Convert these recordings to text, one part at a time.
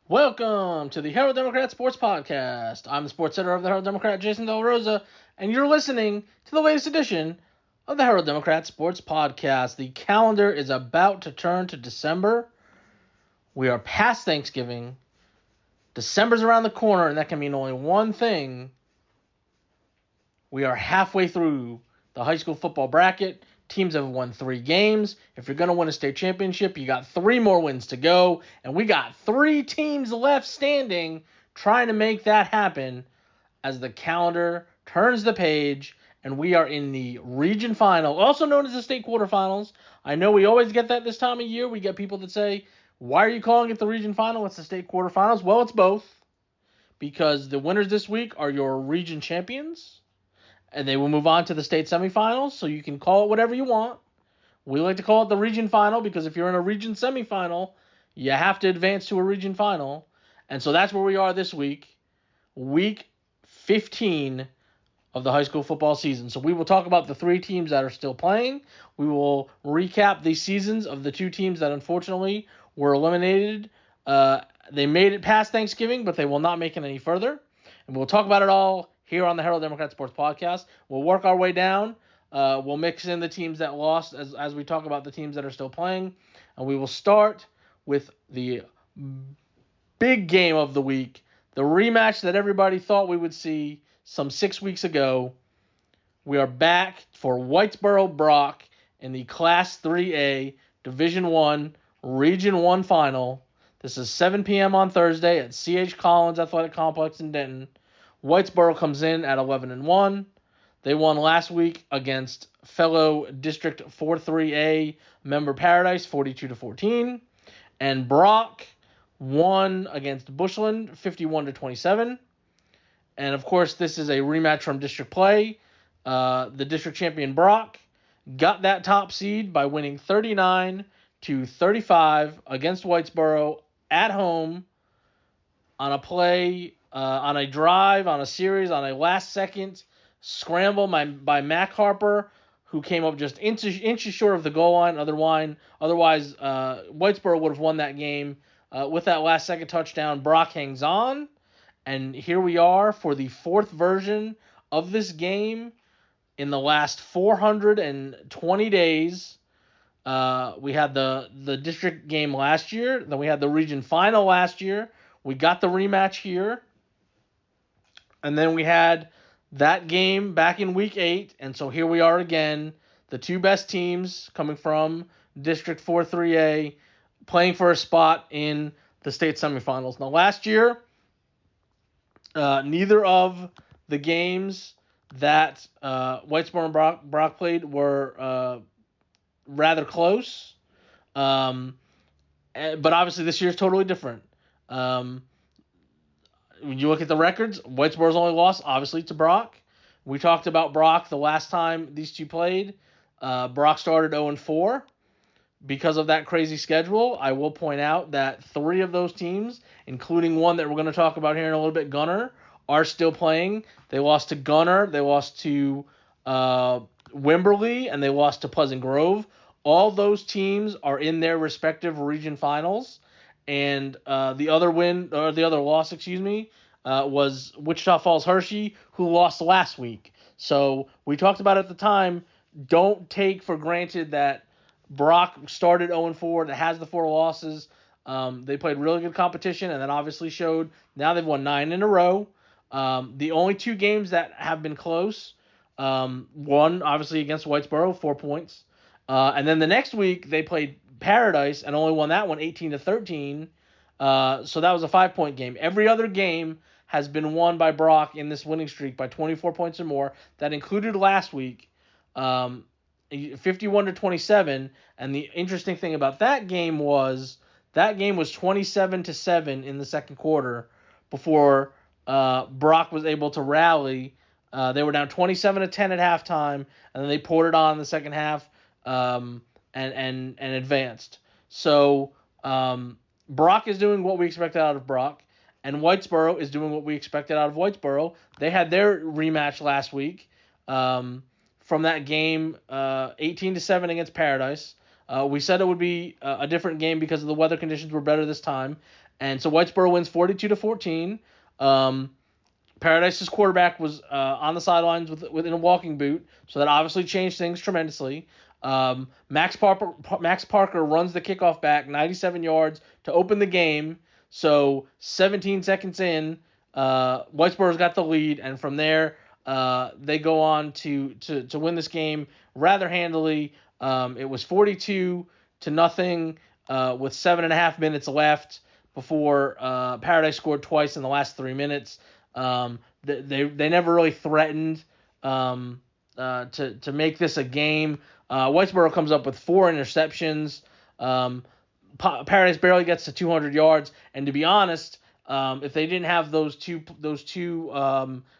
Welcome to the Herald Democrat Sports Podcast. I'm the sports editor of the Herald Democrat, Jason Del Rosa, and you're listening to the latest edition of the Herald Democrat Sports Podcast. The calendar is about to turn to December. We are past Thanksgiving. December's around the corner, and that can mean only one thing. We are halfway through the high school football bracket. Teams have won 3 games. If you're going to win a state championship, you got 3 more wins to go. And we got 3 teams left standing trying to make that happen as the calendar turns the page and we are in the region final, also known as the state quarterfinals. I know we always get that this time of year. We get people that say, why are you calling it the region final? It's the state quarterfinals. Well, it's both, because the winners this week are your region champions, and they will move on to the state semifinals, so you can call it whatever you want. We like to call it the region final because if you're in a region semifinal, you have to advance to a region final. And so that's where we are this week, week 15 of the high school football season. So we will talk about the 3 teams that are still playing. We will recap the seasons of the 2 teams that unfortunately were eliminated. They made it past Thanksgiving, but they will not make it any further. And we'll talk about it all here on the Herald Democrat Sports Podcast. We'll work our way down. We'll mix in the teams that lost as we talk about the teams that are still playing. And we will start with the big game of the week, the rematch that everybody thought we would see some 6 weeks ago. We are back for Whitesboro Brock in the Class 3A Division I Region 1 final. This is 7 p.m. on Thursday at C.H. Collins Athletic Complex in Denton. Whitesboro comes in at 11-1. They won last week against fellow District 4-3A member Paradise 42-14. And Brock won against Bushland 51-27. And of course, this is a rematch from district play. The district champion Brock got that top seed by winning 39-35 against Whitesboro at home on a play, on a drive, on a series, on a last-second scramble by Mac Harper, who came up just inches short of the goal line. Otherwise, Whitesboro would have won that game. With that last-second touchdown, Brock hangs on. And here we are for the 4th version of this game in the last 420 days. We had the district game last year. Then we had the region final last year. We got the rematch here. And then we had that game back in week 8. And so here we are again. The 2 best teams coming from District 4-3A playing for a spot in the state semifinals. Now last year, neither of the games that Whitesboro and Brock played were rather close. But obviously this year is totally different. When you look at the records, Whitesboro's only lost, obviously, to Brock. We talked about Brock the last time these 2 played. Brock started 0-4 because of that crazy schedule. I will point out that 3 of those teams, including one that we're going to talk about here in a little bit, Gunner, are still playing. They lost to Gunner, they lost to Wimberley, and they lost to Pleasant Grove. All those teams are in their respective region finals. And the other loss, was Wichita Falls Hershey, who lost last week. So we talked about it at the time. Don't take for granted that Brock started 0-4, that has the 4 losses. They played really good competition, and then obviously showed. Now they've won 9 in a row. The only 2 games that have been close, one obviously against Whitesboro, 4 points. And then the next week they played Paradise and only won that one 18-13. So that was a 5-point game. Every other game has been won by Brock in this winning streak by 24 points or more. That included last week, 51-27. And the interesting thing about that game was 27-7 in the second quarter before Brock was able to rally. They were down 27-10 at halftime, and then they poured it on in the second half. And advanced. So Brock is doing what we expected out of Brock, and Whitesboro is doing what we expected out of Whitesboro. They had their rematch last week from that game, 18-7 against Paradise. We said it would be a different game because the weather conditions were better this time, and so Whitesboro wins 42-14. Paradise's quarterback was on the sidelines within a walking boot, so that obviously changed things tremendously. Max Parker runs the kickoff back 97 yards to open the game. So 17 seconds in, Whitesboro's got the lead, and from there they go on to win this game rather handily. It was 42-0 with 7.5 minutes left before Paradise scored twice in the last 3 minutes. They never really threatened to make this a game. Whitesboro comes up with 4 interceptions. Paradise barely gets to 200 yards, and to be honest, if they didn't have those two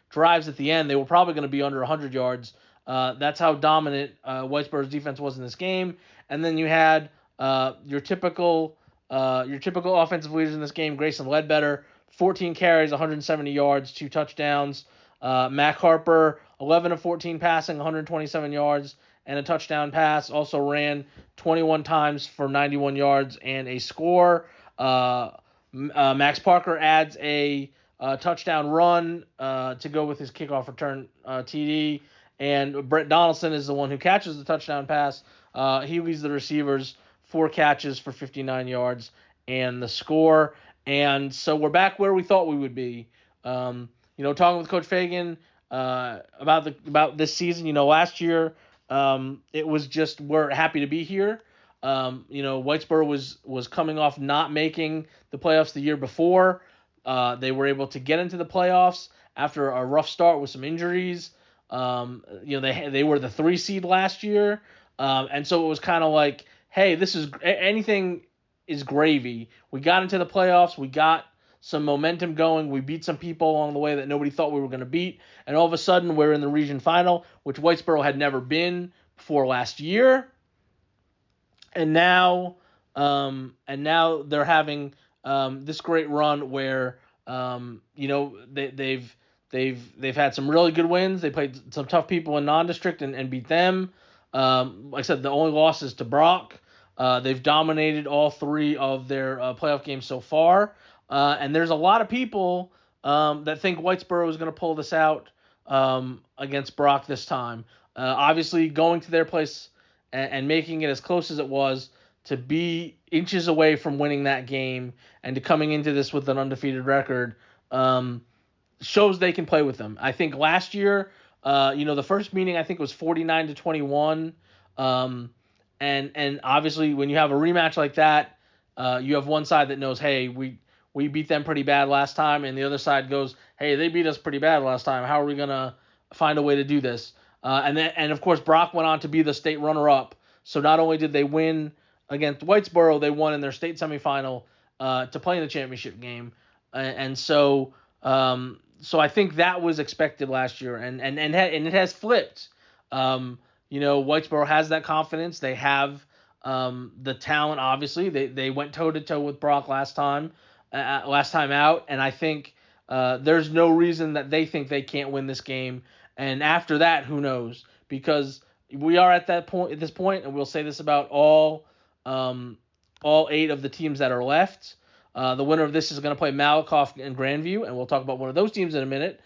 drives at the end, they were probably going to be under 100 yards. That's how dominant Whitesboro's defense was in this game. And then you had your typical offensive leaders in this game: Grayson Ledbetter, 14 carries, 170 yards, 2 touchdowns. Mac Harper, 11 of 14 passing, 127 yards, and a touchdown pass. Also ran 21 times for 91 yards and a score. Max Parker adds a touchdown run to go with his kickoff return TD. And Brett Donaldson is the one who catches the touchdown pass. He leads the receivers, 4 catches for 59 yards and the score. And so we're back where we thought we would be. Talking with Coach Fagan about this season. Last year it was just we're happy to be here. Whitesboro was coming off not making the playoffs the year before. They were able to get into the playoffs after a rough start with some injuries. They were the 3 seed last year, and so it was kind of like, hey, anything is gravy. We got into the playoffs. We got some momentum going. We beat some people along the way that nobody thought we were going to beat, and all of a sudden we're in the region final, which Whitesboro had never been before last year. And now they're having this great run where they've had some really good wins. They played some tough people in non-district and beat them. Like I said, the only loss is to Brock. They've dominated all 3 of their playoff games so far. And there's a lot of people that think Whitesboro is going to pull this out against Brock this time. Obviously, going to their place and making it as close as it was, to be inches away from winning that game and to coming into this with an undefeated record shows they can play with them. I think last year, the first meeting I think was 49-21. And obviously when you have a rematch like that, you have one side that knows, hey, we beat them pretty bad last time, and the other side goes, hey, they beat us pretty bad last time. How are we gonna find a way to do this? And of course Brock went on to be the state runner-up. So not only did they win against Whitesboro, they won in their state semifinal to play in the championship game. And so I think that was expected last year, and it has flipped. Whitesboro has that confidence. They have the talent. Obviously, they went toe to toe with Brock last time out, and I think there's no reason that they think they can't win this game. And after that, who knows? Because we are at this point, and we'll say this about all 8 of the teams that are left. The winner of this is going to play Malakoff and Grandview, and we'll talk about one of those teams in a minute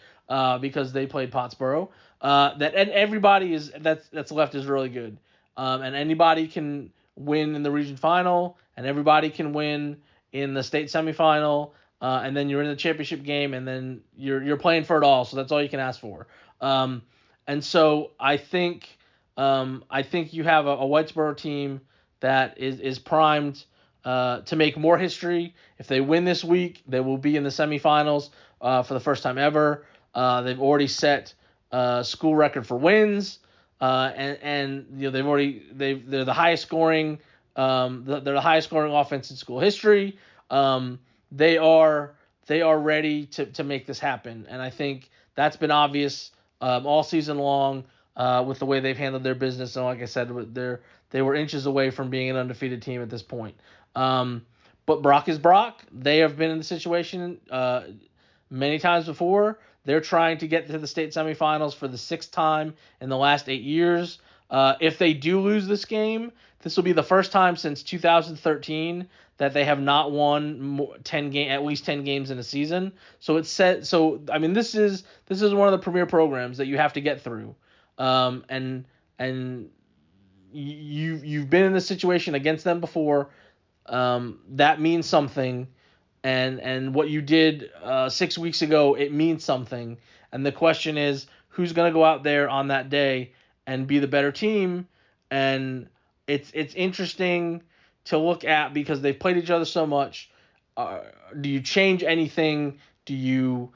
because they played Pottsboro. And everybody that's left is really good, and anybody can win in the region final, and everybody can win in the state semifinal, and then you're in the championship game, and then you're playing for it all. So that's all you can ask for. And so I think you have a Whitesboro team that is primed to make more history. If they win this week, they will be in the semifinals for the first time ever. They've already set school record for wins, and they're the highest scoring. They're the highest scoring offense in school history. They are ready to make this happen, and I think that's been obvious all season long with the way they've handled their business. And like I said, they were inches away from being an undefeated team at this point. But Brock is Brock. They have been in the situation many times before. They're trying to get to the state semifinals for the 6th time in the last 8 years. If they do lose this game, this will be the first time since 2013 that they have not won at least 10 games in a season. So it's set. So I mean, this is one of the premier programs that you have to get through. And you've been in this situation against them before. That means something. And what you did 6 weeks ago, it means something. And the question is, who's going to go out there on that day and be the better team? And it's interesting to look at because they've played each other so much. Do you change anything? Do you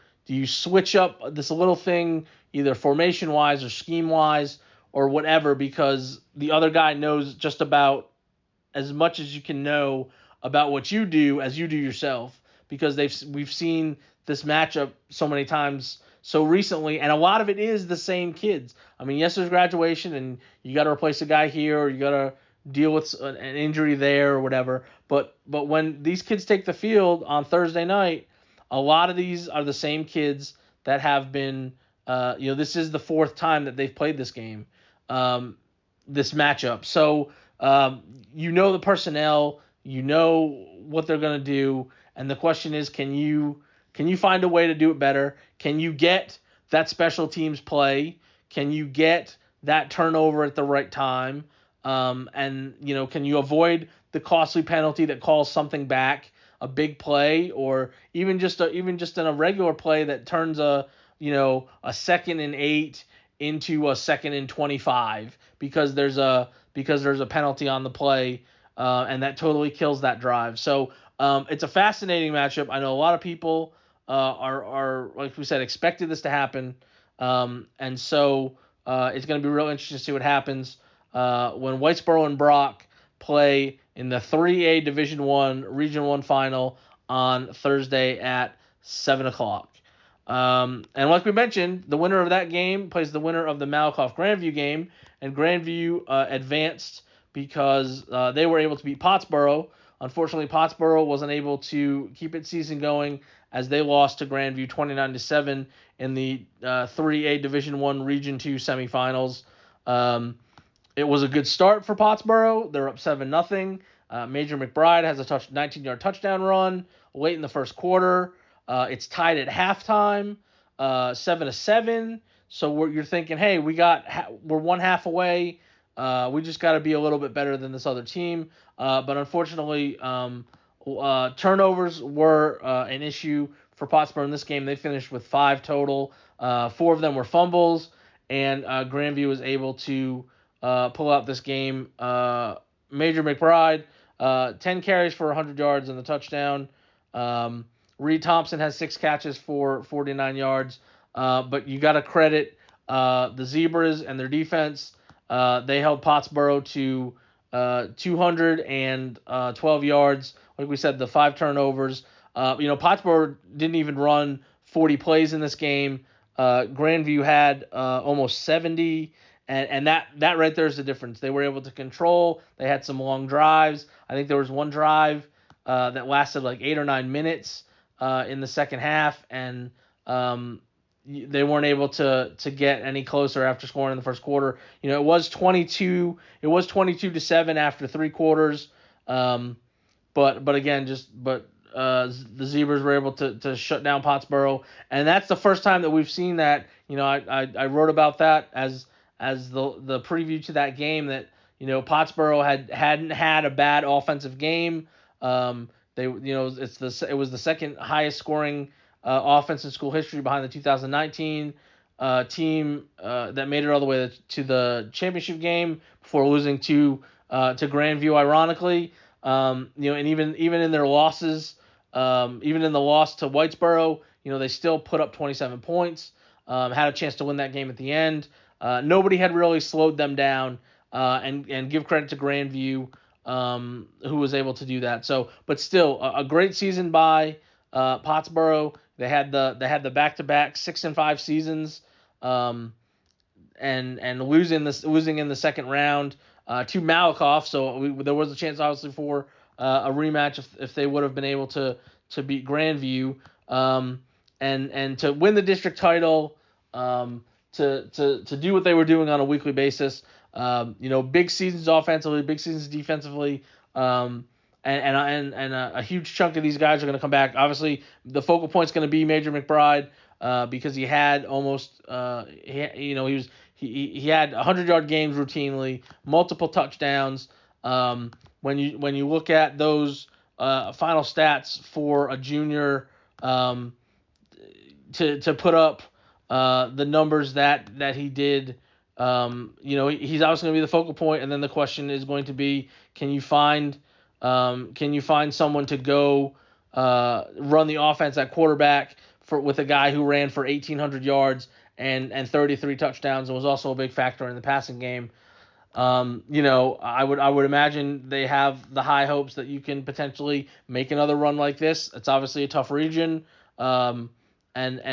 switch up this little thing, either formation wise or scheme wise or whatever, because the other guy knows just about as much as you can know about what you do as you do yourself, because we've seen this matchup so many times so recently, and a lot of it is the same kids. I mean, yes, there's graduation, and you got to replace a guy here, or you got to deal with an injury there or whatever. But when these kids take the field on Thursday night, a lot of these are the same kids that have been. This is the fourth time that they've played this game, this matchup. So the personnel, what they're gonna do, and the question is, can you find a way to do it better? Can you get that special teams play? Can you get that turnover at the right time? Can you avoid the costly penalty that calls something back, a big play, or even just in a regular play that turns a 2nd and 8 into a 2nd and 25 because there's a penalty on the play, and that totally kills that drive. So it's a fascinating matchup. I know a lot of people are like we said, expected this to happen, and so it's going to be real interesting to see what happens when Whitesboro and Brock play in the 3A Division I Region 1 final on Thursday at 7 o'clock. And like we mentioned, the winner of that game plays the winner of the Malakoff-Grandview game, and Grandview advanced because they were able to beat Pottsboro. Unfortunately, Pottsboro wasn't able to keep its season going as they lost to Grandview 29-7 in the 3A Division I Region 2 semifinals. It was a good start for Pottsboro. They're up 7-0. Major McBride has a 19-yard touchdown run late in the first quarter. It's tied at halftime, 7-7. So you're thinking, hey, we're one half away. We just got to be a little bit better than this other team. But unfortunately, turnovers were an issue for Pottsboro in this game. They finished with 5 total. 4 of them were fumbles, and Grandview was able to pull out this game. Major McBride, 10 carries for 100 yards and the touchdown. Reed Thompson has 6 catches for 49 yards. But you got to credit the Zebras and their defense. They held Pottsboro to 212 yards. Like we said, the 5 turnovers. Pottsboro didn't even run 40 plays in this game. Grandview had almost 70. And that right there is the difference. They were able to control. They had some long drives. I think there was one drive that lasted like 8 or 9 minutes in the second half, and they weren't able to get any closer after scoring in the first quarter. It was 22-7 after 3 quarters. But again, the Zebras were able to shut down Pottsboro, and that's the first time that we've seen that. I wrote about that as the preview to that game, that Pottsboro hadn't had a bad offensive game. It was the second highest scoring offense in school history behind the 2019 team that made it all the way to the championship game before losing to Grandview, ironically. And even in their losses, even in the loss to Whitesboro, they still put up 27 points. Had a chance to win that game at the end. Nobody had really slowed them down, and give credit to Grandview, who was able to do that. So, but still, a great season by Pottsboro. They had the back-to-back 6-5 seasons, and losing in the second round to Malakoff. So there was a chance, obviously, for a rematch if they would have been able to beat Grandview, and to win the district title. To do what they were doing on a weekly basis. Big seasons offensively, big seasons defensively. And a huge chunk of these guys are going to come back. Obviously, the focal point is going to be Major McBride because he had almost he had 100-yard games routinely, multiple touchdowns. When you look at those final stats for a junior to put up the numbers that he did. He's obviously going to be the focal point, and then the question is going to be, can you find someone to go run the offense at quarterback with a guy who ran for 1,800 yards and 33 touchdowns and was also a big factor in the passing game. I would imagine they have the high hopes that you can potentially make another run like this. It's obviously a tough region, and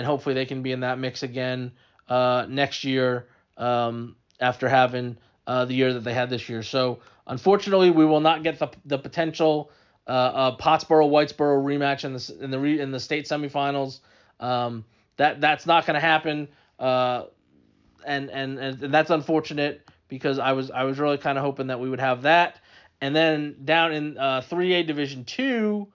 hopefully they can be in that mix again next year after having the year that they had this year. So unfortunately, we will not get the potential Pottsboro-Whitesboro rematch in the state semifinals. That's not going to happen, and that's unfortunate because I was really kind of hoping that we would have that. And then down in 3A Division 2,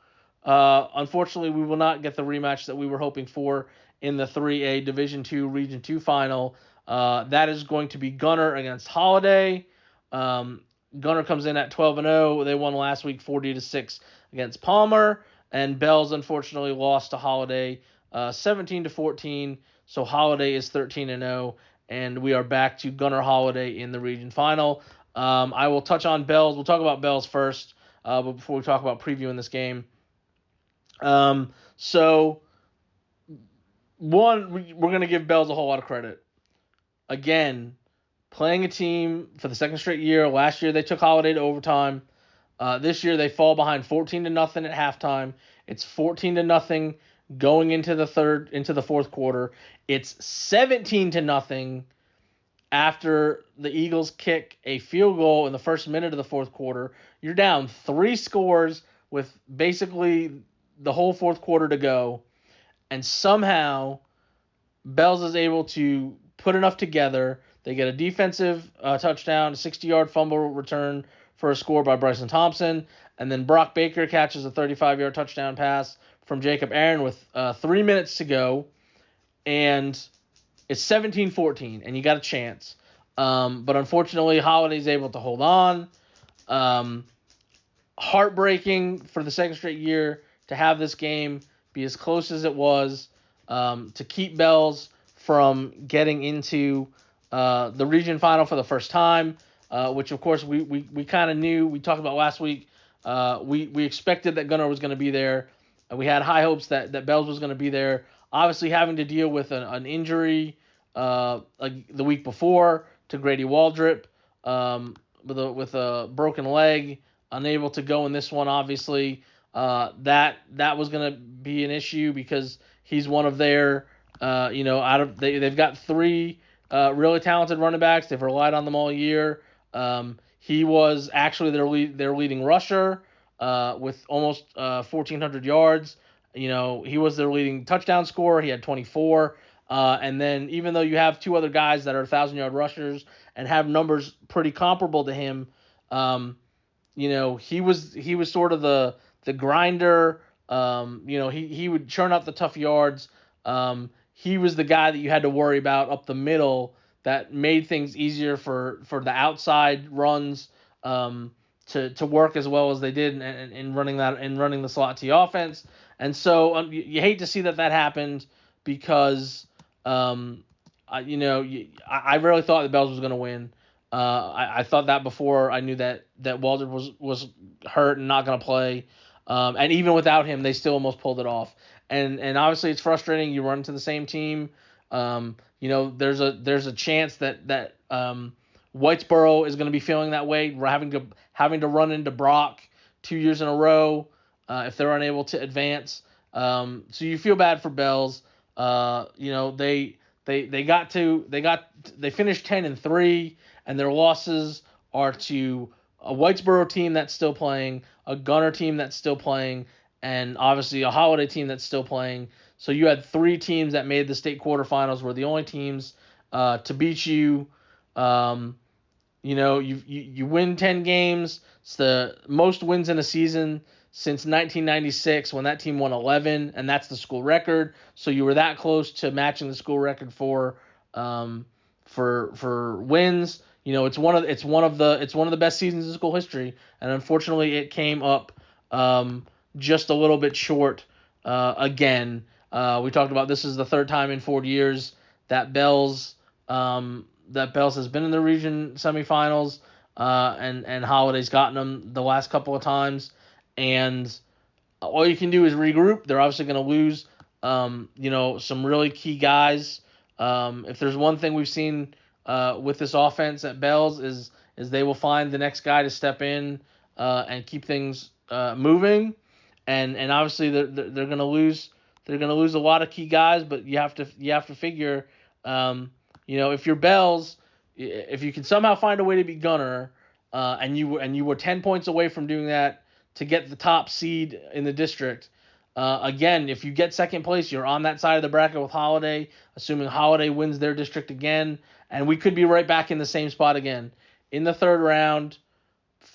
unfortunately, we will not get the rematch that we were hoping for in the 3A Division 2 Region 2 final. That is going to be Gunner against Holiday. Gunner comes in at 12-0. They won last week 40-6 against Palmer, and Bells unfortunately lost to Holiday 17-14. So Holiday is 13-0, and we are back to Gunner Holiday in the region final. I will touch on Bells. We'll talk about Bells first, but before we talk about previewing this game. So one, we're going to give Bells a whole lot of credit. Again, playing a team for the second straight year. Last year they took Holiday to overtime. This year they fall behind 14-0 at halftime. It's 14-0 going into the fourth quarter. It's 17-0 after the Eagles kick a field goal in the first minute of the fourth quarter. You're down 3 scores with basically the whole fourth quarter to go, and somehow Bells is able to put enough together. They get a defensive touchdown, a 60-yard fumble return for a score by Bryson Thompson, and then Brock Baker catches a 35-yard touchdown pass from Jacob Aaron with 3 minutes to go, and it's 17-14, and you got a chance. But unfortunately, Holiday's able to hold on. Heartbreaking for the second straight year to have this game be as close as it was, to keep Bells from getting into the region final for the first time, which of course we kind of knew. We talked about last week. We expected that Gunner was going to be there. We had high hopes that Bells was going to be there. Obviously, having to deal with an injury like the week before to Grady Waldrip with a broken leg, unable to go in this one. Obviously, that was going to be an issue because he's one of their they've got 3 really talented running backs. They've relied on them all year. He was actually their leading rusher with almost 1,400 yards. He was their leading touchdown scorer. He had 24. And then even though you have 2 other guys that are 1,000-yard rushers and have numbers pretty comparable to him, he was sort of the grinder. He would churn up the tough yards. He was the guy that you had to worry about up the middle that made things easier for the outside runs to work as well as they did in running the slot T offense. And so you hate to see that happened because I really thought the Bells was going to win. I thought that before I knew that Walter was hurt and not going to play. And even without him, they still almost pulled it off. And obviously it's frustrating. You run into the same team. There's a chance that Whitesboro is going to be feeling that way. We're having to run into Brock 2 years in a row if they're unable to advance. So you feel bad for Bells. They finished 10-3, and their losses are to a Whitesboro team that's still playing, a Gunner team that's still playing, and obviously a Holiday team that's still playing. So you had 3 teams that made the state quarterfinals, were the only teams to beat you. you win 10 games. It's the most wins in a season since 1996 when that team won 11, and that's the school record. So you were that close to matching the school record for wins. It's one of the best seasons in school history, and unfortunately it came up just a little bit short again. We talked about this is the third time in 4 years that Bells has been in the region semifinals, and Holiday's gotten them the last couple of times, and all you can do is regroup. They're obviously going to lose, some really key guys. If there's one thing we've seen with this offense at Bells is they will find the next guy to step in and keep things moving, and obviously they're going to lose. They're going to lose a lot of key guys, but you have to figure. If you're Bells, if you can somehow find a way to beat Gunner, and you were 10 points away from doing that to get the top seed in the district. Again, if you get second place, you're on that side of the bracket with Holiday, assuming Holiday wins their district again, and we could be right back in the same spot again in the third round.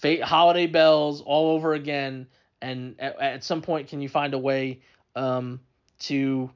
Holiday Bells all over again, and at some point, can you find a way to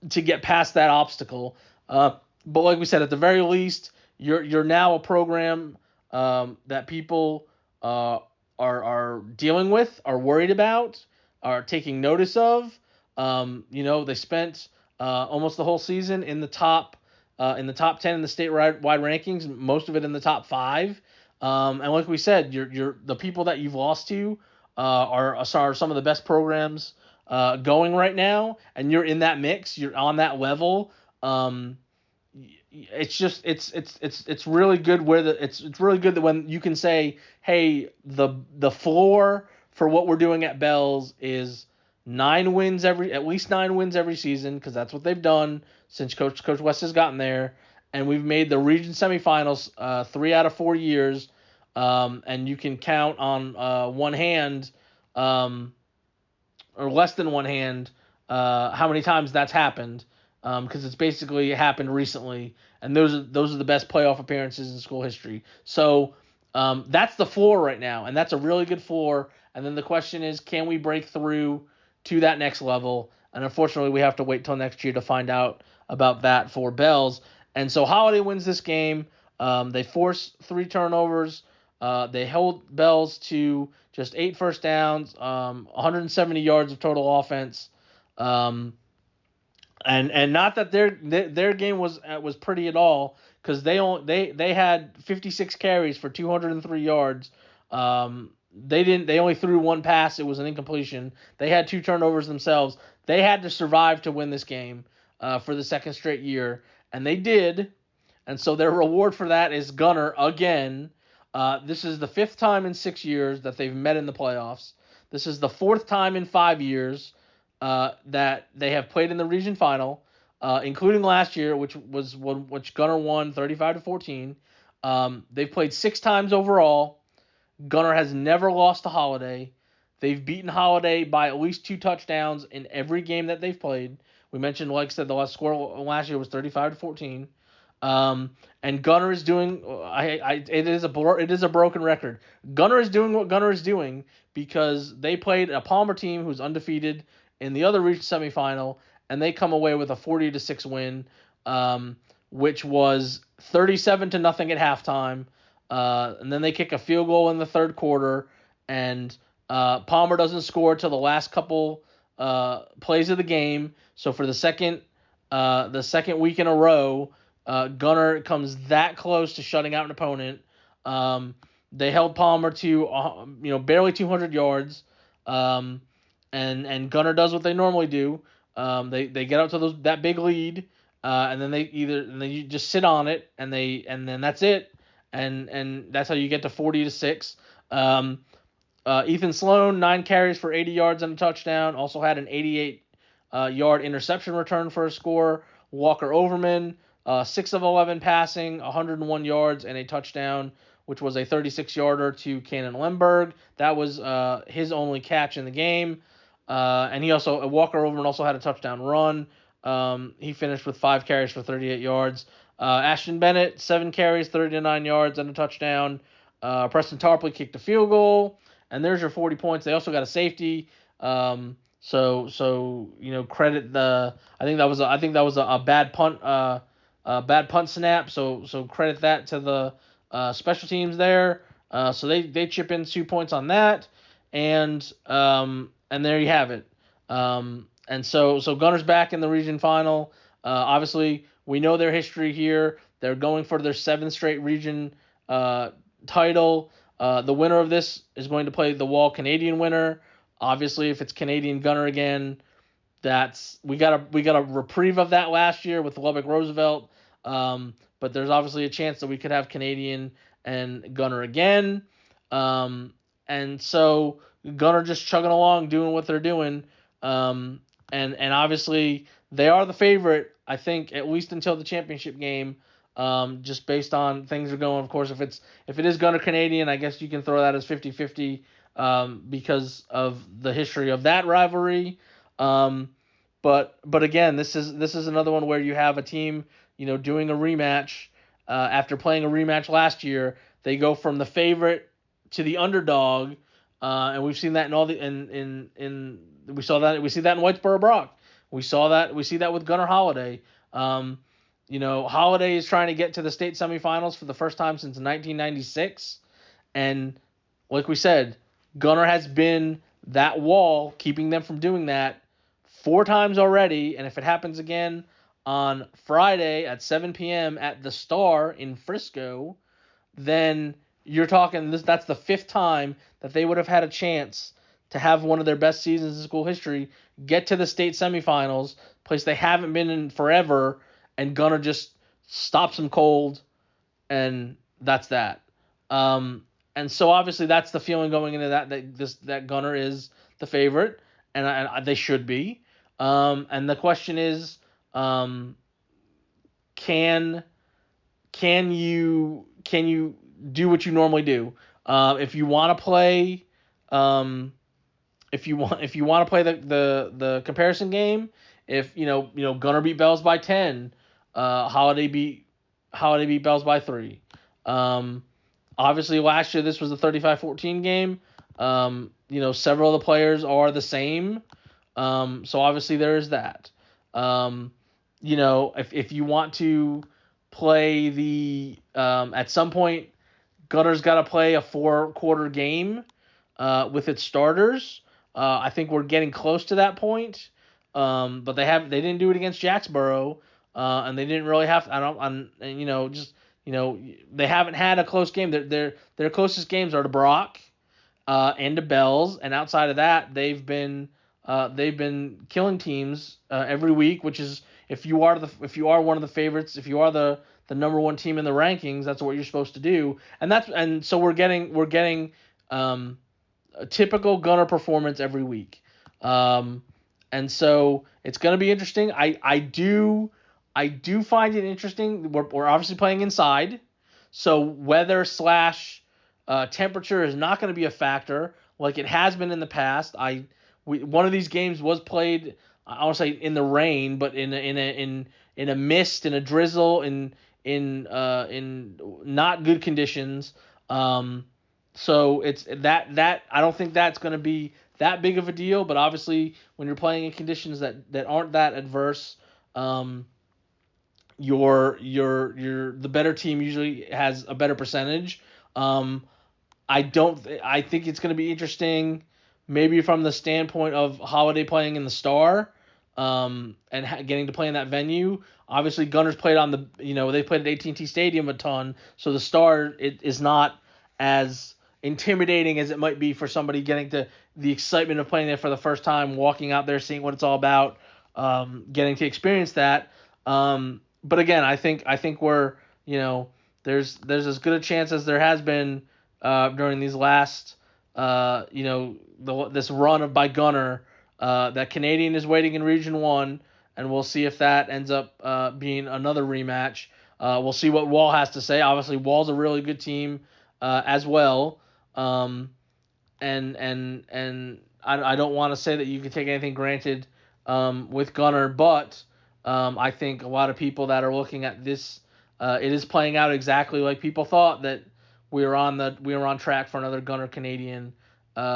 get past that obstacle? But like we said, at the very least, you're now a program that people are dealing with, are worried about, are taking notice of. They spent almost the whole season in the top 10 in the statewide rankings, most of it in the top 5. And like we said, you're the people that you've lost to are some of the best programs going right now, and you're in that mix. You're on that level. It's really good it's really good that when you can say, hey, the floor for what we're doing at Bells is at least 9 wins every season, because that's what they've done since Coach West has gotten there, and we've made the region semifinals 3 out of 4 years, and you can count on one hand, or less than one hand, how many times that's happened. Because it's basically happened recently, and those are the best playoff appearances in school history. So that's the floor right now, and that's a really good floor. And then the question is, can we break through to that next level? And unfortunately, we have to wait till next year to find out about that for Bells. And so Holiday wins this game. They force 3 turnovers. They held Bells to just 8 first downs, 170 yards of total offense. And not that their game was pretty at all, because they had 56 carries for 203 yards. They only threw 1 pass. It was an incompletion. They had 2 turnovers themselves. They had to survive to win this game for the second straight year, and they did. And so their reward for that is Gunner again. This is the 5th time in 6 years that they've met in the playoffs. This is the 4th time in 5 years that they have played in the region final, including last year, which Gunner won 35-14. They've played 6 times overall. Gunner has never lost to Holiday. They've beaten Holiday by at least 2 touchdowns in every game that they've played. We mentioned, like I said, the last score last year was 35-14. And Gunner is doing. It is a broken record. Gunner is doing what Gunner is doing because they played a Palmer team who's undefeated in the other region semifinal, and they come away with a 40-6 win, which was 37-0 at halftime. And then they kick a field goal in the third quarter, and Palmer doesn't score till the last couple plays of the game. So for the second week in a row, Gunner comes that close to shutting out an opponent. They held Palmer to barely 200 yards. And Gunner does what they normally do. They get up to that big lead, and then you just sit on it, and then that's it, and that's how you get to 40-6. Ethan Sloan, 9 carries for 80 yards and a touchdown. Also had an 88-yard interception return for a score. Walker Overman, 6 of 11 passing, 101 yards and a touchdown, which was a 36-yarder to Cannon Lemberg. That was his only catch in the game. And Walker Overman also had a touchdown run. He finished with 5 carries for 38 yards. Ashton Bennett, 7 carries, 39 yards, and a touchdown. Preston Tarpley kicked a field goal, and there's your 40 points. They also got a safety. So credit the. I think that was a bad punt. Bad punt snap. So credit that to the special teams there. So they chip in 2 points on that, and there you have it. And so Gunner's back in the region final. Obviously, we know their history here. They're going for their 7th straight region title. The winner of this is going to play the Wall Canadian winner. Obviously, if it's Canadian Gunner again, we got a reprieve of that last year with Lubbock Roosevelt. But there's obviously a chance that we could have Canadian and Gunner again. And so Gunner just chugging along, doing what they're doing. And obviously they are the favorite, I think, at least until the championship game. Just based on things are going. Of course, if it is Gunner Canadian, I guess you can throw that as 50-50 because of the history of that rivalry. But again, this is another one where you have a team, doing a rematch. After playing a rematch last year, they go from the favorite to the underdog, and we've seen that in all the we see that in Whitesboro Brock. We see that with Gunner Holiday. Holiday is trying to get to the state semifinals for the first time since 1996, and like we said, Gunner has been that wall keeping them from doing that 4 times already, and if it happens again on Friday at 7 p.m. at the Star in Frisco, then you're talking that's the 5th time that they would have had a chance to have one of their best seasons in school history, get to the state semifinals, place they haven't been in forever, and Gunner just stops them cold, and that's that. And so obviously that's the feeling going into that Gunner is the favorite, and they should be. And the question is, can you do what you normally do? If you want to play, if you want to play the comparison game, if Gunner beat Bells by 10, Holiday beat Bells by 3. Obviously last year this was a 35-14 game. Several of the players are the same. So obviously there is that. If you want to play at some point, Gunner's got to play a 4-quarter game with its starters. I think we're getting close to that point. But they didn't do it against Jacksboro, and they didn't really have. They haven't had a close game. Their closest games are to Brock, and to Bells, and outside of that, they've been killing teams every week. Which is if you are one of the favorites, if you are the number 1 team in the rankings, that's what you're supposed to do. And so we're getting a typical Gunner performance every week. And so it's going to be interesting. I do find it interesting. We're obviously playing inside, so weather / temperature is not going to be a factor like it has been in the past. One of these games was played, I want to say in the rain, but in a mist, in a drizzle, in not good conditions. So it's that I don't think that's going to be that big of a deal, but obviously when you're playing in conditions that aren't that adverse, the better team usually has a better percentage. I think it's going to be interesting, maybe from the standpoint of Holiday playing in the Star, and getting to play in that venue. Obviously, Gunners played they played at AT&T Stadium a ton, so the Star is not as intimidating as it might be for somebody getting to the excitement of playing there for the first time, walking out there, seeing what it's all about, getting to experience that. But again, I think we're there's as good a chance as there has been during these last this run by Gunner that Canadian is waiting in Region 1, and we'll see if that ends up being another rematch. We'll see what Wall has to say. Obviously, Wall's a really good team as well. And I don't want to say that you can take anything granted with Gunner, but I think a lot of people that are looking at this It is playing out exactly like people thought, that we were on track for another Gunner Canadian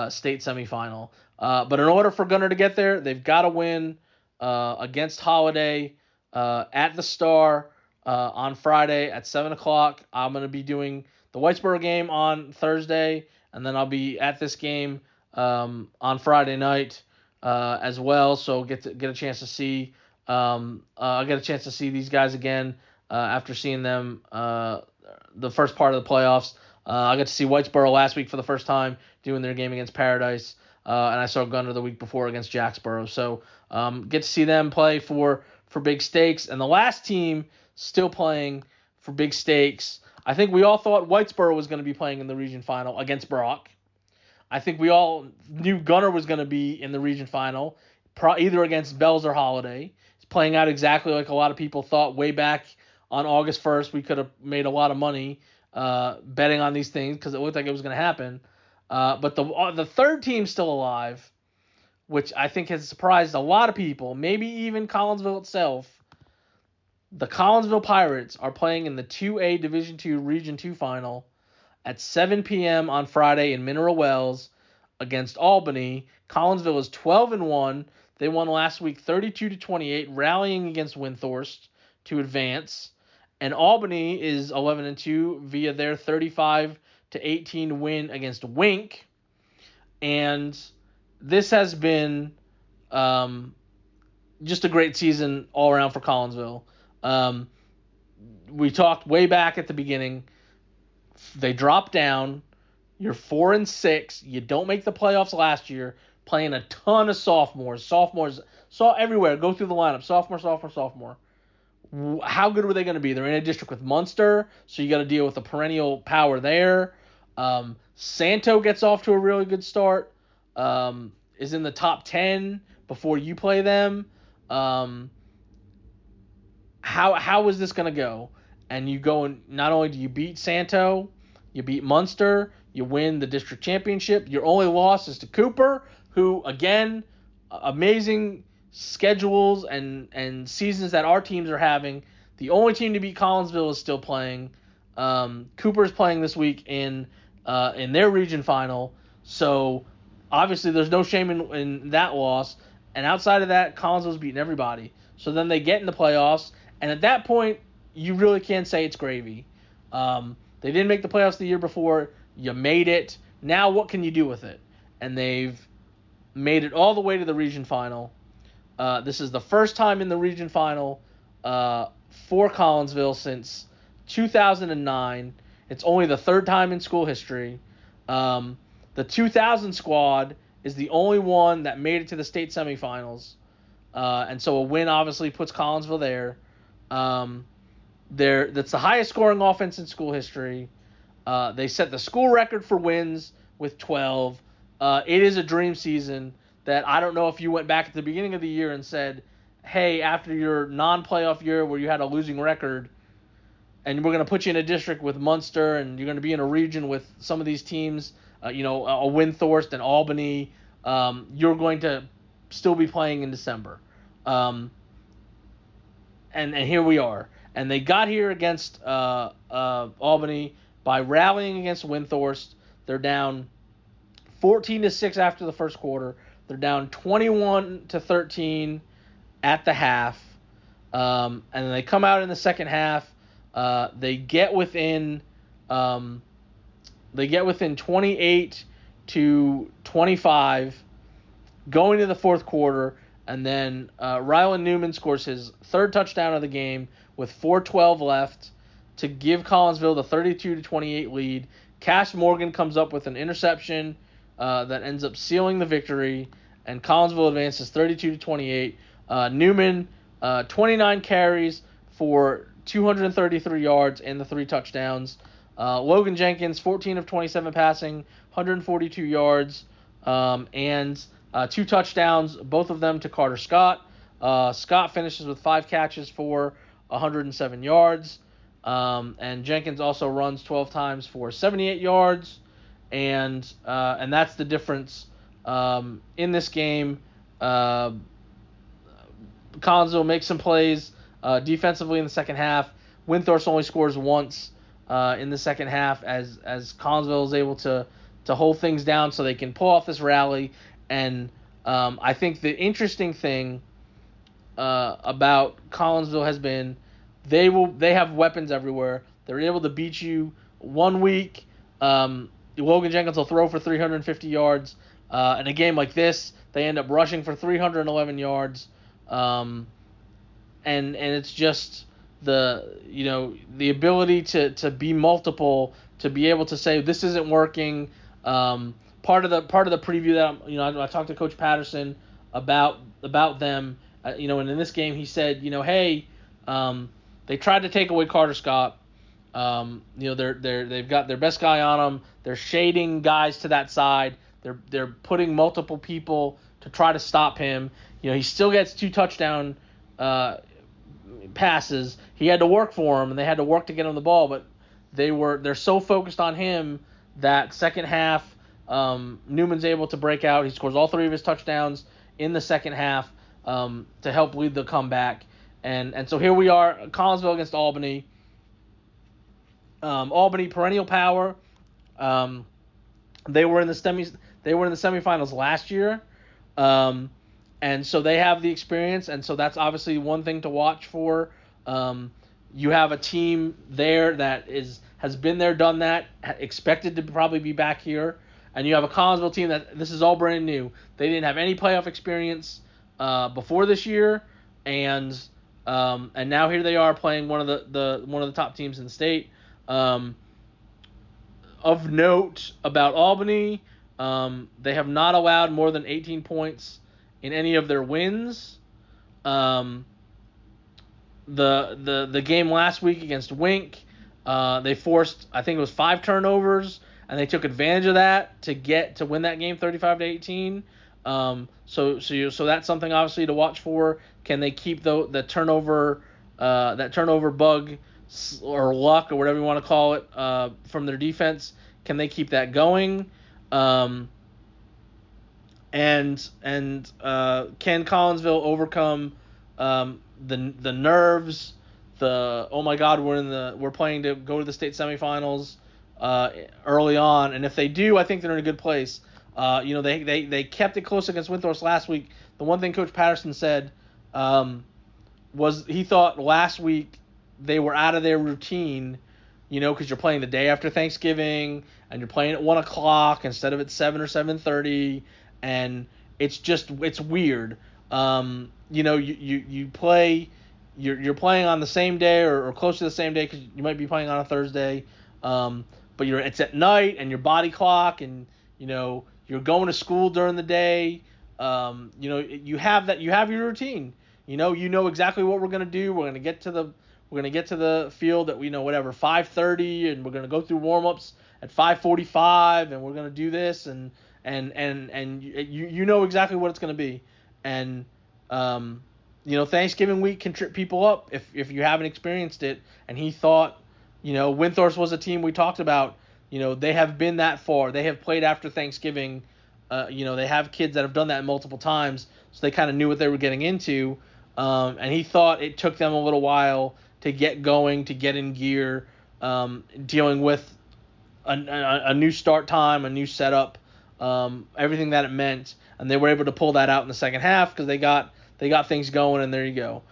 state semifinal. But in order for Gunner to get there, they've got to win against Holiday at the Star on Friday at 7 o'clock. I'm going to be doing the Whitesboro game on Thursday, and then I'll be at this game on Friday night as well. So get a chance to see I'll get a chance to see these guys again after seeing them the first part of the playoffs. I got to see Whitesboro last week for the first time doing their game against Paradise, and I saw Gunner the week before against Jacksboro. So get to see them play for big stakes. And the last team still playing for big stakes, I think we all thought Whitesboro was going to be playing in the region final against Brock. I think we all knew Gunner was going to be in the region final, either against Bells or Holiday. It's playing out exactly like a lot of people thought way back on August 1st. We could have made a lot of money betting on these things because it looked like it was going to happen. But the third team still alive, which I think has surprised a lot of people, maybe even Collinsville itself. The Collinsville Pirates are playing in the 2A Division II Region 2 final at 7 p.m. on Friday in Mineral Wells against Albany. Collinsville is 12-1. They won last week 32-28, rallying against Windthorst to advance. And Albany is 11-2 via their 35-18 win against Wink. And this has been just a great season all around for Collinsville. We talked way back at the beginning. They dropped down. You're 4-6. You don't make the playoffs last year. Playing a ton of sophomores. Sophomores saw everywhere. Go through the lineup. Sophomore. How good were they going to be? They're in a district with Munster, so you got to deal with the perennial power there. Santo gets off to a really good start. Is in the top 10 before you play them. How is this going to go? And you go and not only do you beat Santo, you beat Munster, you win the district championship. Your only loss is to Cooper, who, again, amazing schedules and seasons that our teams are having. The only team to beat Collinsville is still playing. Cooper is playing this week in their region final. So, obviously, there's no shame in that loss. And outside of that, Collinsville's beating everybody. So then they get in the playoffs. And at that point, you really can't say it's gravy. They didn't make the playoffs the year before. You made it. Now what can you do with it? And they've made it all the way to the region final. This is the first time in the region final for Collinsville since 2009. It's only the third time in school history. The 2000 squad is the only one that made it to the state semifinals. And so a win obviously puts Collinsville there. That's the highest scoring offense in school history. They set the school record for wins with 12. It is a dream season that I don't know if you went back at the beginning of the year and said, hey, after your non-playoff year where you had a losing record and we're going to put you in a district with Munster and you're going to be in a region with some of these teams, a Windthorst and Albany, you're going to still be playing in December. And here we are. And they got here against Albany by rallying against Windthorst. They're down 14-6 after the first quarter. They're down 21-13 at the half. And then they come out in the second half. They get within 28-25 going to the fourth quarter. And then Rylan Newman scores his third touchdown of the game with 4:12 left to give Collinsville the 32-28 lead. Cash Morgan comes up with an interception that ends up sealing the victory, and Collinsville advances 32-28. Newman, 29 carries for 233 yards and the 3 touchdowns. Logan Jenkins, 14 of 27 passing, 142 yards, and 2 touchdowns, both of them to Carter Scott. Scott finishes with 5 catches for 107 yards. And Jenkins also runs 12 times for 78 yards. And that's the difference in this game. Collinsville makes some plays defensively in the second half. Windthorst only scores once in the second half as Collinsville is able to hold things down so they can pull off this rally. And I think the interesting thing about Collinsville has been they have weapons everywhere. They're able to beat you one week. Logan Jenkins will throw for 350 yards. In a game like this, they end up rushing for 311 yards. And it's just the ability to be multiple, to be able to say this isn't working. Part of the preview that I talked to Coach Patterson about them. And in this game he said, hey, they tried to take away Carter Scott. They've got their best guy on them. They're shading guys to that side. They're putting multiple people to try to stop him. He still gets 2 touchdown passes. He had to work for him, and they had to work to get him the ball. But they're so focused on him that second half, Newman's able to break out. He scores all 3 of his touchdowns in the second half to help lead the comeback. And so here we are, Collinsville against Albany. Albany, perennial power. They were in the semifinals last year, and so they have the experience, and so that's obviously one thing to watch for. You have a team there that has been there, done that, expected to probably be back here, and you have a Collinsville team that this is all brand new. They didn't have any playoff experience before this year, and now here they are playing one of the top teams in the state. Of note about Albany, they have not allowed more than 18 points in any of their wins. The game last week against Wink, they forced, I think it was 5 turnovers, and they took advantage of that to win that game 35-18. So that's something obviously to watch for. Can they keep the turnover bug or luck or whatever you want to call it from their defense? Can they keep that going? And can Collinsville overcome the nerves? Oh my God, we're playing to go to the state semifinals early on, and if they do, I think they're in a good place. They kept it close against Windthorst last week. The one thing Coach Patterson said was he thought last week they were out of their routine, because you're playing the day after Thanksgiving and you're playing at 1:00 instead of at 7 or 7:30, and it's weird. You play, you're playing on the same day or close to the same day because you might be playing on a Thursday, but it's at night and your body clock and you're going to school during the day. You have your routine. You know exactly what we're gonna do. We're gonna get to the field at 5:30, and we're gonna go through warm-ups at 5:45, and we're gonna do this, and you know exactly what it's gonna be. And Thanksgiving week can trip people up if you haven't experienced it. And he thought, Windthorst was a team we talked about. They have been that far. They have played after Thanksgiving. They have kids that have done that multiple times, so they kind of knew what they were getting into. And he thought it took them a little while to get going, to get in gear, dealing with a new start time, a new setup, everything that it meant, and they were able to pull that out in the second half because they got things going, and there you go.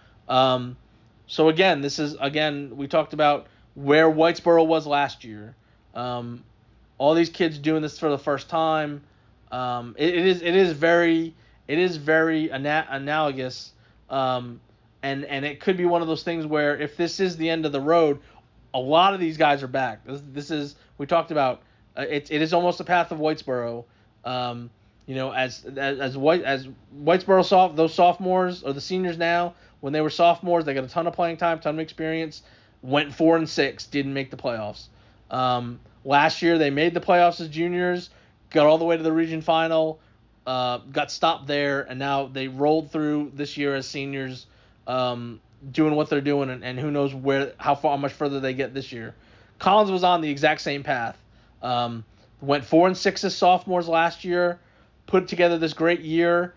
So again, we talked about where Whitesboro was last year. All these kids doing this for the first time. It is very analogous. And it could be one of those things where if this is the end of the road, a lot of these guys are back. This is, we talked about, it is almost the path of Whitesboro. As Whitesboro those sophomores or the seniors now, when they were sophomores, they got a ton of playing time, ton of experience, went 4-6, didn't make the playoffs. Last year they made the playoffs as juniors, got all the way to the region final, got stopped there, and now they rolled through this year as seniors, doing what they're doing, and who knows how much further they get this year. Collins was on the exact same path. Went 4-6 as sophomores last year, put together this great year,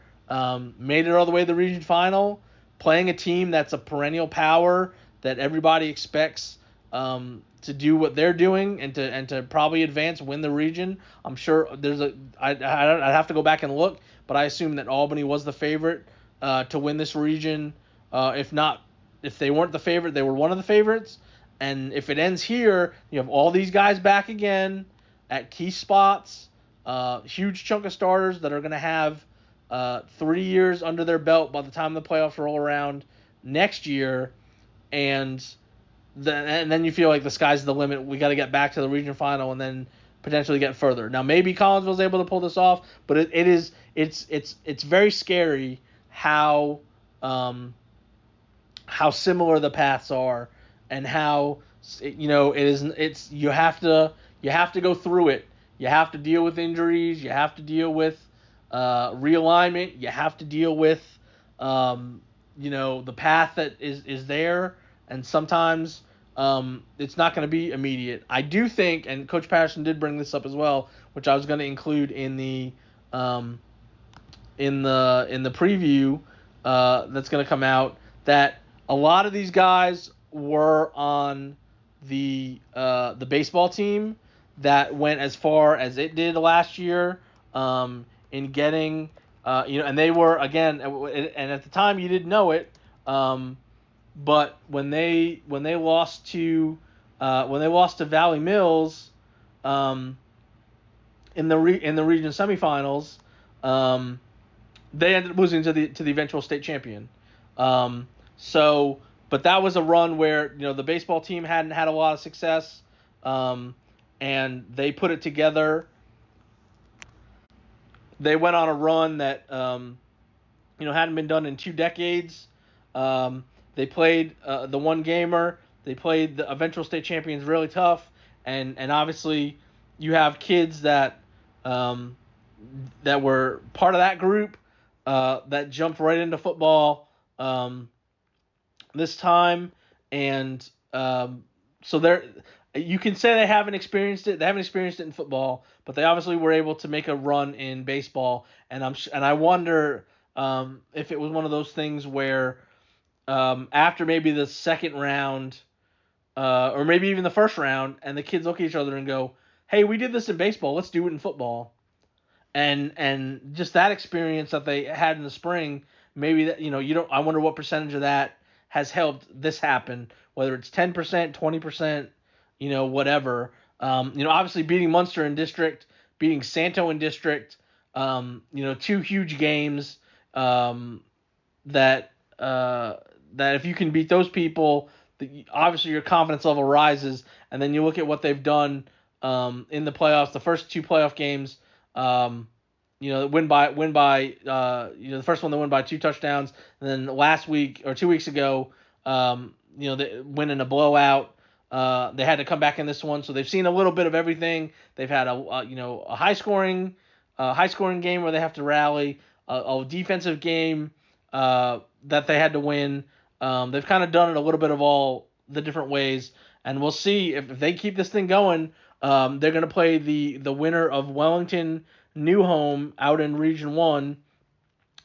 made it all the way to the region final, playing a team that's a perennial power, that everybody expects to do what they're doing and to probably advance, win the region. I'm sure I'd have to go back and look, but I assume that Albany was the favorite to win this region. If they weren't the favorite, they were one of the favorites. And if it ends here, you have all these guys back again at key spots, huge chunk of starters that are going to have 3 years under their belt by the time the playoffs roll around next year, and then you feel like the sky's the limit. We got to get back to the region final and then potentially get further. Now maybe Collinsville's able to pull this off, but it's very scary how similar the paths are, and how you have to go through it. You have to deal with injuries. You have to deal with realignment. You have to deal with the path that is there, and sometimes it's not going to be immediate. I do think, and Coach Patterson did bring this up as well, which I was going to include in the preview that's going to come out, that a lot of these guys were on the baseball team that went as far as it did last year in getting and they were, again, and at the time you didn't know it, but when they lost to Valley Mills in the region semifinals, they ended up losing to the eventual state champion. But that was a run where the baseball team hadn't had a lot of success, and they put it together. They went on a run that hadn't been done in 2 decades. They played the one gamer. They played the eventual state champions really tough, and obviously you have kids that were part of that group that jumped right into football this time, and so you can say they haven't experienced it. They haven't experienced it in football, but they obviously were able to make a run in baseball. And I wonder if it was one of those things where after maybe the second round, or maybe even the first round, and the kids look at each other and go, "Hey, we did this in baseball. Let's do it in football." And just that experience that they had in the spring, maybe that I wonder what percentage of that has helped this happen. Whether it's 10%, 20%. Whatever. Obviously beating Munster in district, beating Santo in district, 2 huge games that if you can beat those people, obviously your confidence level rises. And then you look at what they've done in the playoffs, the first 2 playoff games, win by the first one they win by 2 touchdowns, and then last week or 2 weeks ago, they win in a blowout. They had to come back in this one, so they've seen a little bit of everything. They've had a high scoring game where they have to rally, a defensive game that they had to win. They've kind of done it a little bit of all the different ways, and we'll see if they keep this thing going. They're going to play the winner of Wellington New Home out in Region 1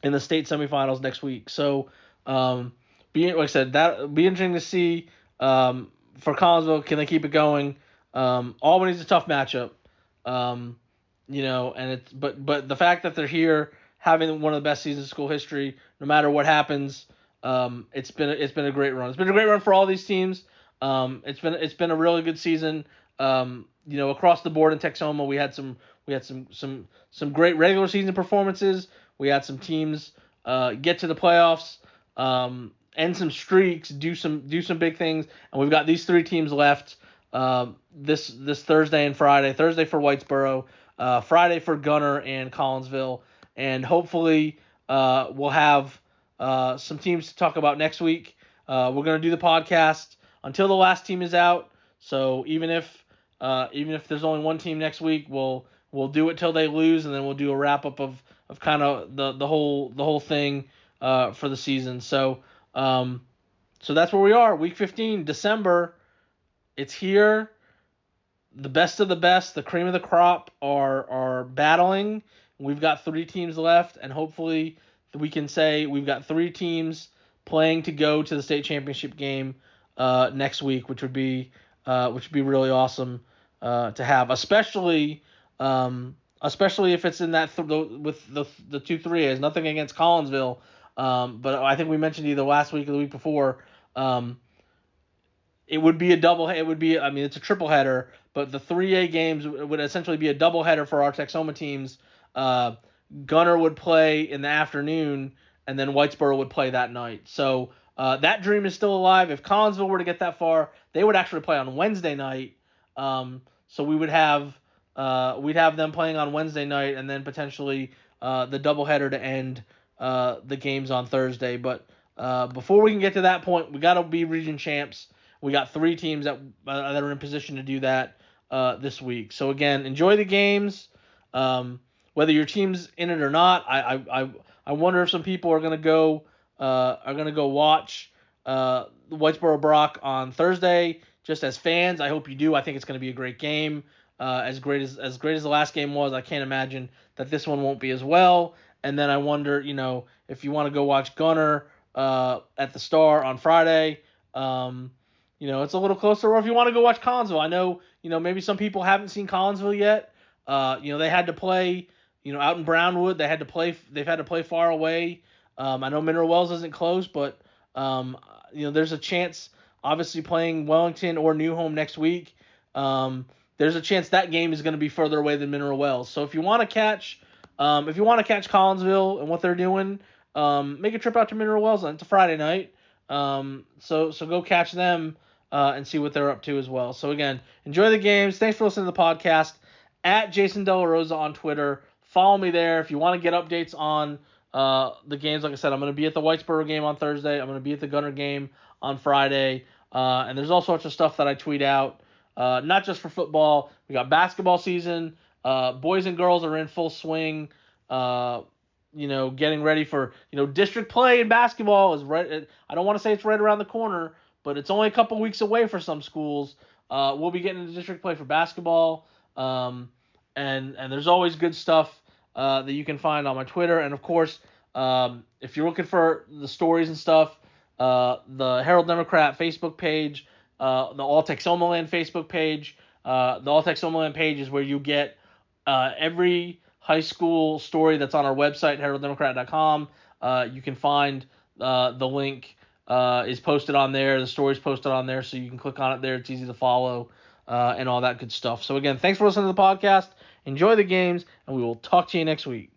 in the state semifinals next week. So, like I said, that'll be interesting to see. For Collinsville, can they keep it going? Albany's a tough matchup, and it's but the fact that they're here, having one of the best seasons of school history, no matter what happens, it's been a great run. It's been a great run for all these teams. It's been a really good season. Across the board in Texoma, we had some great regular season performances. We had some teams get to the playoffs. End some streaks, do some big things, and we've got these 3 teams left this Thursday and Friday. Thursday for Whitesboro, Friday for Gunner and Collinsville, and hopefully we'll have some teams to talk about next week. We're going to do the podcast until the last team is out. So even if there's only one team next week, we'll do it till they lose, and then we'll do a wrap up of kind of the whole thing for the season. So that's where we are. Week 15, December. It's here. The best of the best, the cream of the crop are battling. We've got 3 teams left, and hopefully we can say we've got 3 teams playing to go to the state championship game next week, which would be really awesome to have, especially if it's in that with the 2-3As. Nothing against Collinsville, but I think we mentioned either last week or the week before. It would be a double. It would be. I mean, it's a triple header, but the 3A games would essentially be a double header for our Texoma teams. Gunner would play in the afternoon, and then Whitesboro would play that night. So that dream is still alive. If Collinsville were to get that far, they would actually play on Wednesday night. So we'd have them playing on Wednesday night, and then potentially the doubleheader to end the games on Thursday. But before we can get to that point, we got to be region champs. We got 3 teams that are in position to do that this week. So again, enjoy the games. Whether your team's in it or not, I wonder if some people are gonna go watch Whitesboro Brock on Thursday just as fans. I hope you do. I think it's gonna be a great game. As great as the last game was, I can't imagine that this one won't be as well. And then I wonder, if you want to go watch Gunner at the Star on Friday. It's a little closer. Or if you want to go watch Collinsville, I know, maybe some people haven't seen Collinsville yet. They had to play, out in Brownwood. They've had to play far away. I know Mineral Wells isn't close, but there's a chance. Obviously, playing Wellington or New Home next week, there's a chance that game is going to be further away than Mineral Wells. So if you want to catch Collinsville and what they're doing, make a trip out to Mineral Wells. It's a Friday night. So go catch them and see what they're up to as well. So again, enjoy the games. Thanks for listening to the podcast. At Jason De La Rosa on Twitter. Follow me there if you want to get updates on the games. Like I said, I'm going to be at the Whitesboro game on Thursday. I'm going to be at the Gunner game on Friday. And there's all sorts of stuff that I tweet out, not just for football. We got basketball season. Boys and girls are in full swing. Getting ready for, district play in basketball is right. I don't want to say it's right around the corner, but it's only a couple weeks away for some schools. We'll be getting into district play for basketball. And there's always good stuff that you can find on my Twitter. And of course, if you're looking for the stories and stuff, the Herald Democrat Facebook page, the All-Texomaland Facebook page, the All-Texomaland page is where you get every high school story that's on our website, heralddemocrat.com. You can find the link is posted on there. The story's posted on there, so you can click on it there. It's easy to follow and all that good stuff. So again, thanks for listening to the podcast. Enjoy the games, and we will talk to you next week.